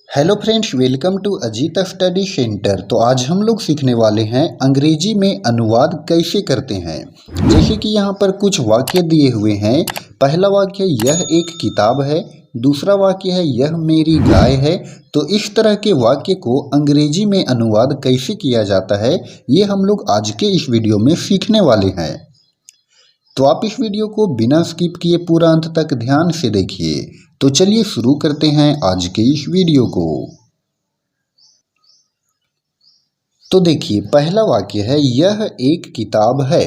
Hello friends, welcome to Ajit study centre. तो आज हम लोग सीखने वाले हैं अंग्रेजी में अनुवाद कैसे करते हैं। जैसे कि यहाँ पर कुछ वाक्य दिए हुए हैं। पहला वाक्य यह एक किताब है, दूसरा वाक्य है यह मेरी गाय है। तो इस तरह के वाक्य को अंग्रेजी में अनुवाद कैसे किया जाता है, ये हम लोग आज के इस वीडियो में सीखने वाले हैं। तो आप इस वीडियो को बिना स्किप किए पूरा अंत तक ध्यान से देखिए। तो चलिए शुरू करते हैं आज के इस वीडियो को। तो देखिए, पहला वाक्य है यह एक किताब है।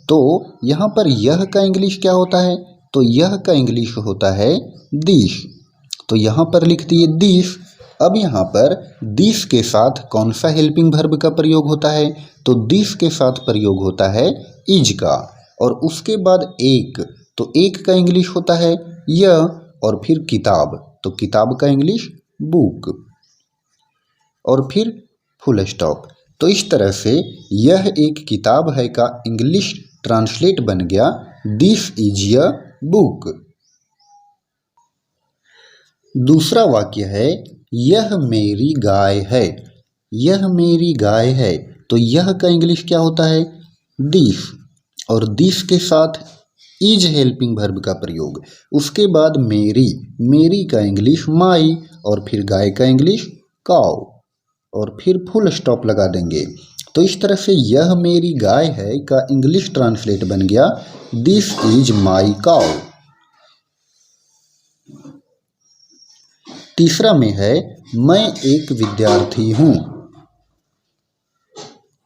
तो यहाँ पर यह का इंग्लिश क्या होता है? तो यह का इंग्लिश होता है दिस। तो यहाँ पर लिख दिए दिस। अब यहाँ पर दिस के साथ कौन सा हेल्पिंग वर्ब का प्रयोग होता है? तो दिस के साथ प्रयोग होता है इज का। और उसके बाद एक, तो एक का इंग्लिश होता है यह, और फिर किताब, तो किताब का इंग्लिश बुक, और फिर फुल स्टॉप। तो इस तरह से यह एक किताब है का इंग्लिश ट्रांसलेट बन गया दिस इज अ बुक। दूसरा वाक्य है यह मेरी गाय है। यह मेरी गाय है। तो यह का इंग्लिश क्या होता है? दिस, और दिस के साथ इज हेल्पिंग वर्ब का प्रयोग। उसके बाद मेरी, मेरी का इंग्लिश माई, और फिर गाय का इंग्लिश काउ, और फिर फुल स्टॉप लगा देंगे। तो इस तरह से यह मेरी गाय है का इंग्लिश ट्रांसलेट बन गया दिस इज माई काउ। तीसरा में है मैं एक विद्यार्थी हूँ।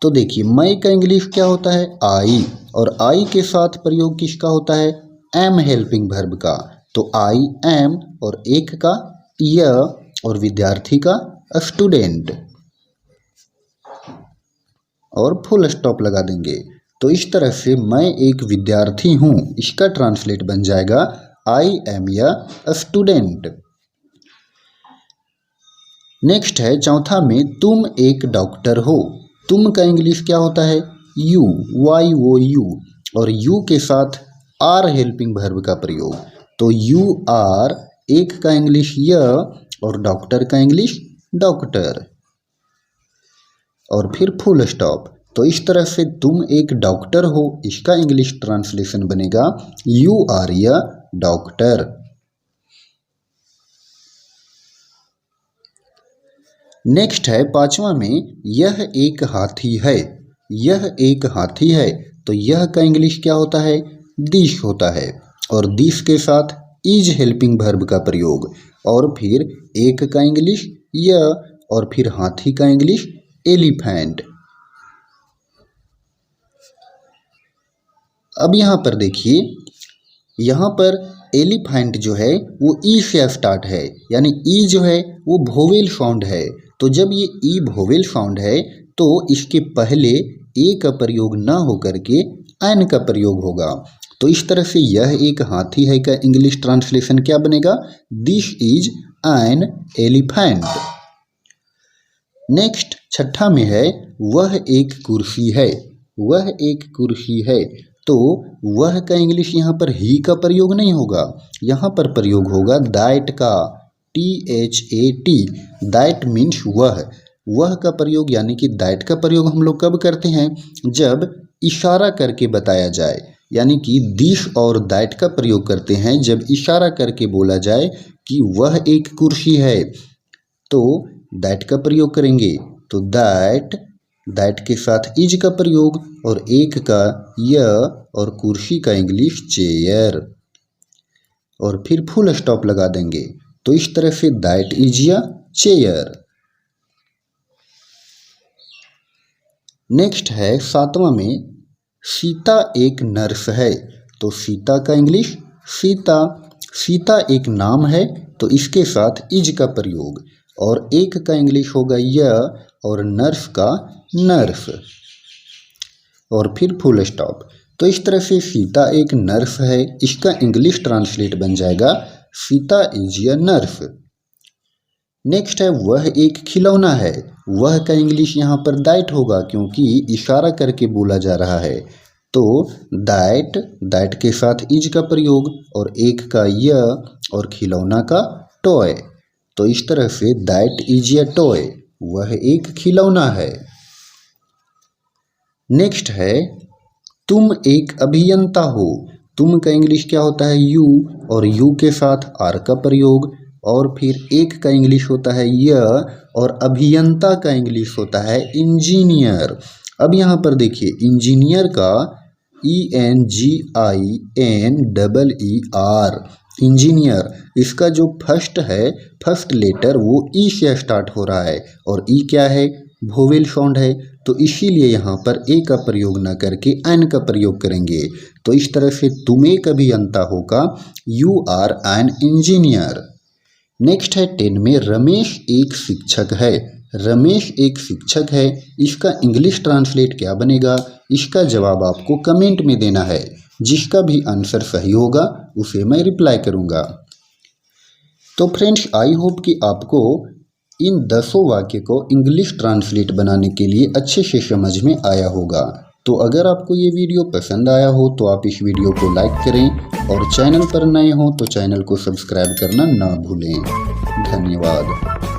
तो देखिए, मैं का इंग्लिश क्या होता है? आई, और आई के साथ प्रयोग किसका होता है? एम हेल्पिंग वर्ब का। तो आई एम, और एक का य, और विद्यार्थी का स्टूडेंट, और फुल स्टॉप लगा देंगे। तो इस तरह से मैं एक विद्यार्थी हूँ, इसका ट्रांसलेट बन जाएगा I am a student. Next है चौथा में तुम एक डॉक्टर हो। तुम का इंग्लिश क्या होता है? यू, वाई ओ यू, और यू के साथ आर हेल्पिंग वर्ब का प्रयोग। तो यू आर, एक का इंग्लिश य, और डॉक्टर का इंग्लिश डॉक्टर, और फिर फुल स्टॉप। तो इस तरह से तुम एक डॉक्टर हो, इसका इंग्लिश ट्रांसलेशन बनेगा यू आर य डॉक्टर। नेक्स्ट है पांचवा में यह एक हाथी है। यह एक हाथी है। तो यह का इंग्लिश क्या होता है? दिस होता है, और दिस के साथ इज हेल्पिंग वर्ब का प्रयोग, और फिर एक का इंग्लिश य, और फिर हाथी का इंग्लिश एलिफेंट। अब यहाँ पर देखिए, यहाँ पर एलिफेंट जो है वो ई से स्टार्ट है, यानी ई जो है वो वोवेल साउंड है। तो जब ये ई वोवेल साउंड है तो इसके पहले ए का प्रयोग ना होकर के एन का प्रयोग होगा। तो इस तरह से यह एक हाथी है का इंग्लिश ट्रांसलेशन क्या बनेगा? This is an elephant. Next छठा में है वह एक कुर्सी है। वह एक कुर्सी है। तो वह का इंग्लिश यहाँ पर ही का प्रयोग नहीं होगा, यहाँ पर प्रयोग होगा दैट का, THAT। दैट मीन्स वह। वह का प्रयोग यानी कि दैट का प्रयोग हम लोग कब करते हैं? जब इशारा करके बताया जाए, यानी कि दिस और दैट का प्रयोग करते हैं जब इशारा करके बोला जाए कि वह एक कुर्सी है, तो दैट का प्रयोग करेंगे। तो दैट, दैट के साथ इज का प्रयोग, और एक का य, और कुर्सी का इंग्लिश चेयर, और फिर फुल स्टॉप लगा देंगे। तो इस तरह say that is a chair. Next है सातवां में सीता एक नर्स है। तो सीता का इंग्लिश सीता। सीता एक नाम है, तो इसके साथ इज का प्रयोग, और एक का इंग्लिश होगा य, और नर्स का नर्स, और फिर फुल स्टॉप। तो इस तरह से सीता एक नर्स है, इसका इंग्लिश ट्रांसलेट बन जाएगा Sita is a nurse. Next है वह एक खिलौना है। वह का इंग्लिश यहाँ पर दैट होगा, क्योंकि इशारा करके बोला जा रहा है। तो दैट, दैट के साथ इज का प्रयोग, और एक का य, और खिलौना का टॉय। तो इस तरह say that is a toy, वह एक खिलौना है। नेक्स्ट है तुम एक अभियंता हो। तुम का इंग्लिश क्या होता है यू, और यू के साथ आर का प्रयोग, और फिर एक का इंग्लिश होता है य, और अभियंता का इंग्लिश होता है इंजीनियर। अब यहाँ पर देखिए इंजीनियर का ENGINEER, इंजीनियर, इसका जो फर्स्ट है, फर्स्ट लेटर वो ई से स्टार्ट हो रहा है, और ई क्या है, वोवेल साउंड है, तो इसीलिए यहाँ पर ए का प्रयोग न करके एन का प्रयोग करेंगे। तो इस तरह से तुम एक अभियंता हो का you are an engineer. Next है 10 में रमेश एक शिक्षक है। रमेश एक शिक्षक है, इसका इंग्लिश ट्रांसलेट क्या बनेगा, इसका जवाब आपको कमेंट में देना है। जिसका भी आंसर सही होगा उसे मैं रिप्लाई करूँगा। तो फ्रेंड्स आई होप कि आपको इन 10 वाक्य को इंग्लिश ट्रांसलेट बनाने के लिए अच्छे से समझ में आया होगा। तो अगर आपको ये वीडियो पसंद आया हो तो आप इस वीडियो को लाइक करें, और चैनल पर नए हो तो चैनल को सब्सक्राइब करना ना भूलें। धन्यवाद।